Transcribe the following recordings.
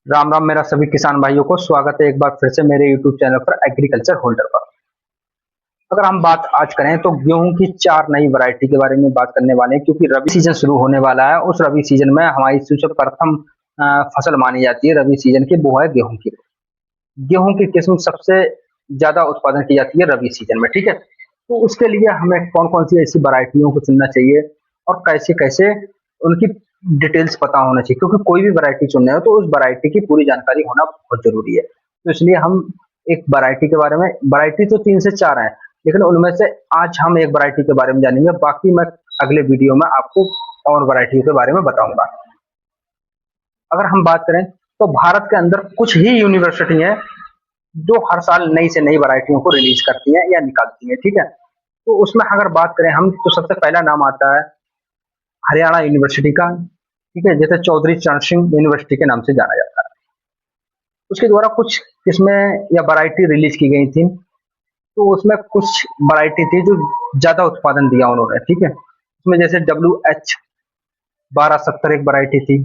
राम राम मेरा सभी किसान भाइयों को स्वागत है एक बार फिर से मेरे YouTube चैनल पर एग्रीकल्चर होल्डर पर। अगर हम बात आज करें तो गेहूं की 4 नई वैरायटी के बारे में बात करने वाले हैं, क्योंकि रबी सीजन शुरू होने वाला है। उस रबी सीजन में हमारी सबसे प्रथम फसल मानी जाती है रबी सीजन की, वो है गेहूं की। गेहूं की किस्म सबसे ज्यादा उत्पादन की जाती है रबी सीजन में, ठीक है। तो उसके लिए हमें कौन कौन सी ऐसी वैरायटियों को चुनना चाहिए और कैसे कैसे उनकी डिटेल्स पता होना चाहिए, क्योंकि कोई भी वैरायटी चुनना हो तो उस वैरायटी की पूरी जानकारी होना बहुत जरूरी है। तो इसलिए हम एक वैरायटी के बारे में, वैरायटी तो 3 से 4 है, लेकिन उनमें से आज हम एक वैरायटी के बारे में जानेंगे। बाकी मैं अगले वीडियो में आपको और वैरायटियों के बारे में बताऊंगा। अगर हम बात करें तो भारत के अंदर कुछ ही यूनिवर्सिटी है जो हर साल नई से नई वैरायटियों को रिलीज करती है या निकालती है, ठीक है। तो उसमें अगर बात करें हम तो सबसे पहला नाम आता है हरियाणा यूनिवर्सिटी का, ठीक है, जैसे चौधरी चरण सिंह यूनिवर्सिटी के नाम से जाना जाता है। उसके द्वारा कुछ किस्में या वैरायटी रिलीज की गई थी। तो उसमें कुछ वैरायटी थी जो ज्यादा उत्पादन दिया उन्होंने, ठीक है। उसमें जैसे WH 1270 एक वैरायटी थी,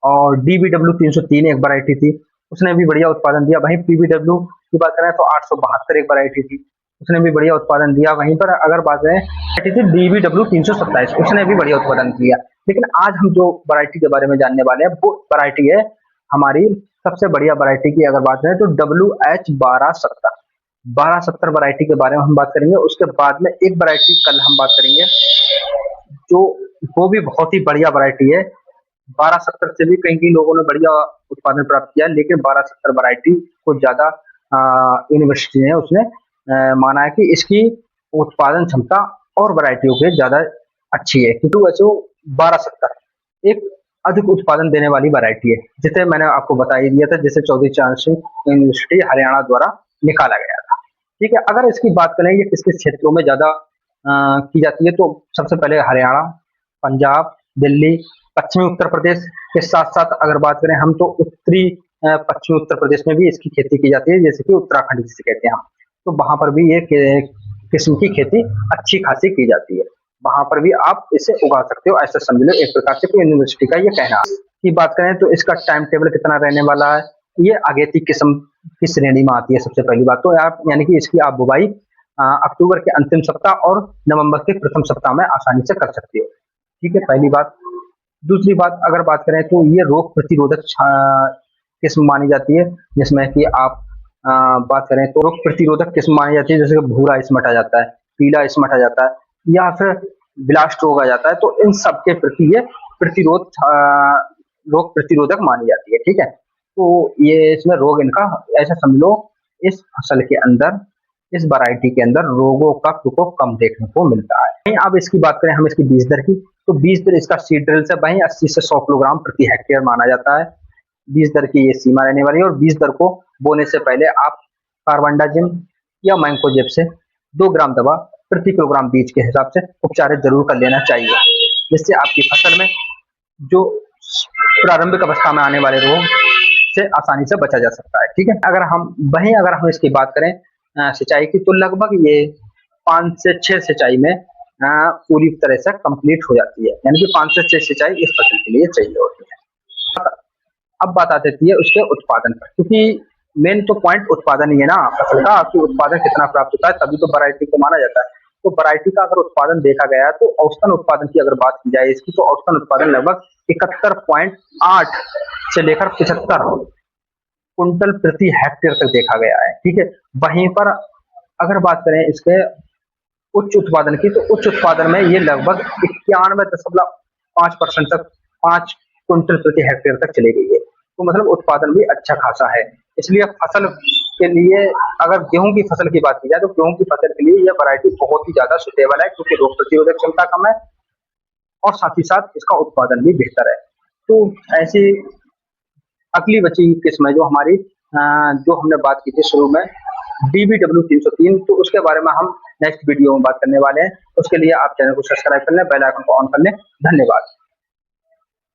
और DBW 303 एक वैरायटी थी, उसने भी बढ़िया उत्पादन दिया। वहीं PBW की बात करें तो 872 एक वैरायटी थी, उसने भी बढ़िया उत्पादन दिया। वहीं पर अगर बात करें थी DBW 327, उसने भी बढ़िया उत्पादन किया। लेकिन आज हम जो वैरायटी के बारे में जानने वाले हैं वो वैरायटी है हमारी सबसे बढ़िया वैरायटी की। अगर बात करें तो WH 1270 वैरायटी के बारे में हम बात करेंगे। उसके बाद में एक वैरायटी कल हम बात करेंगे जो वो भी बहुत ही बढ़िया वैरायटी है। 1270 से भी कई कई लोगों ने बढ़िया उत्पादन प्राप्त किया, लेकिन 1270 वैरायटी को ज्यादा यूनिवर्सिटी ने उसने माना है कि इसकी उत्पादन क्षमता और वैरायटियों के ज्यादा अच्छी है, क्योंकि वैसे 1270 एक अधिक उत्पादन देने वाली वैरायटी है, जिसे मैंने आपको बता ही दिया था, जिसे चौधरी चरण सिंह यूनिवर्सिटी हरियाणा द्वारा निकाला गया था, ठीक है। अगर इसकी बात करें ये किस किस क्षेत्रों में ज्यादा की जाती है, तो सबसे पहले हरियाणा, पंजाब, दिल्ली, पश्चिमी उत्तर प्रदेश के साथ साथ अगर बात करें हम तो उत्तरी पश्चिमी उत्तर प्रदेश में भी इसकी खेती की जाती है, जैसे कि उत्तराखंड जिसे कहते हैं हम। तो वहां पर भी ये किस्म की खेती अच्छी खासी की जाती है, वहां पर भी आप इसे उगा सकते हो, ऐसा समझ लो एक प्रकार से यूनिवर्सिटी का ये कहना है। की बात करें तो इसका टाइम टेबल कितना रहने वाला है, ये अगेती किस्म की श्रेणी में आती है। सबसे पहली बात तो आप यानी कि इसकी आप बुवाई अक्टूबर के अंतिम सप्ताह और नवंबर के प्रथम सप्ताह में आसानी से कर सकते हो, ठीक है, पहली बात। दूसरी बात अगर बात करें तो ये रोग प्रतिरोधक किस्म मानी जाती है, जिसमें कि आप बात करें तो रोग प्रतिरोधक किस्म मानी जाती है, जैसे कि भूरा इसमट आ जाता है, पीला इसमट आ जाता है या फिर ब्लास्ट रोग आ जाता है। तो इन सब के प्रति ये रोग प्रतिरोधक मानी जाती है, ठीक है। तो ये इसमें रोग इनका ऐसा समझ लो इस फसल के अंदर, इस वैरायटी के अंदर रोगों का प्रकोप कम देखने को मिलता है। अब इसकी बात करें हम इसकी बीज दर की, तो बीज दर इसका सीड ड्रिल से वहीं 80 से 100 किलोग्राम प्रति हेक्टेयर माना जाता है। बीज दर की ये सीमा रहने वाली है। और बीज दर को बोने से पहले आप कार्बनडाजिम या मैंकोजेब से 2 ग्राम दवा प्रति किलोग्राम बीज के हिसाब से उपचारित जरूर कर लेना चाहिए, जिससे आपकी फसल में जो प्रारंभिक अवस्था में आने वाले रोग से आसानी से बचा जा सकता है, ठीक है। अगर हम इसकी बात करें सिंचाई की, तो लगभग ये 5 से 6 सिंचाई में पूरी तरह से कंप्लीट हो जाती है, यानी कि 5 से 6 सिंचाई इस फसल के लिए चाहिए होती है। अब बात आ जाती है उसके उत्पादन पर, क्योंकि मेन तो पॉइंट उत्पादन ही है ना फसल का, कि उत्पादन कितना प्राप्त होता है, तभी तो वैरायटी को माना जाता है। तो वैरायटी का अगर उत्पादन देखा गया तो औसतन उत्पादन की अगर बात की जाए इसकी, तो औसतन उत्पादन लगभग 71.8 से लेकर 75 कुंटल प्रति हेक्टेयर तक देखा गया है, ठीक है। वहीं पर अगर बात करें इसके उच्च उत्पादन की, तो उच्च उत्पादन में ये लगभग 91.5% तक 5 कुंटल प्रति हेक्टेयर तक चली गई है। तो मतलब उत्पादन भी अच्छा खासा है। इसलिए फसल के लिए अगर गेहूं की फसल की बात की जाए तो गेहूं की फसल के लिए यह वैरायटी बहुत ही ज्यादा सुटेबल है, क्योंकि रोग प्रतिरोधक क्षमता कम है और साथ ही साथ इसका उत्पादन भी बेहतर है। तो ऐसी अगली बची किस्म है जो हमारी जो हमने बात की थी शुरू में DBW 303, तो उसके बारे में हम नेक्स्ट वीडियो में बात करने वाले हैं। उसके लिए आप चैनल को सब्सक्राइब कर लें, बेल आइकन को ऑन कर लें। धन्यवाद।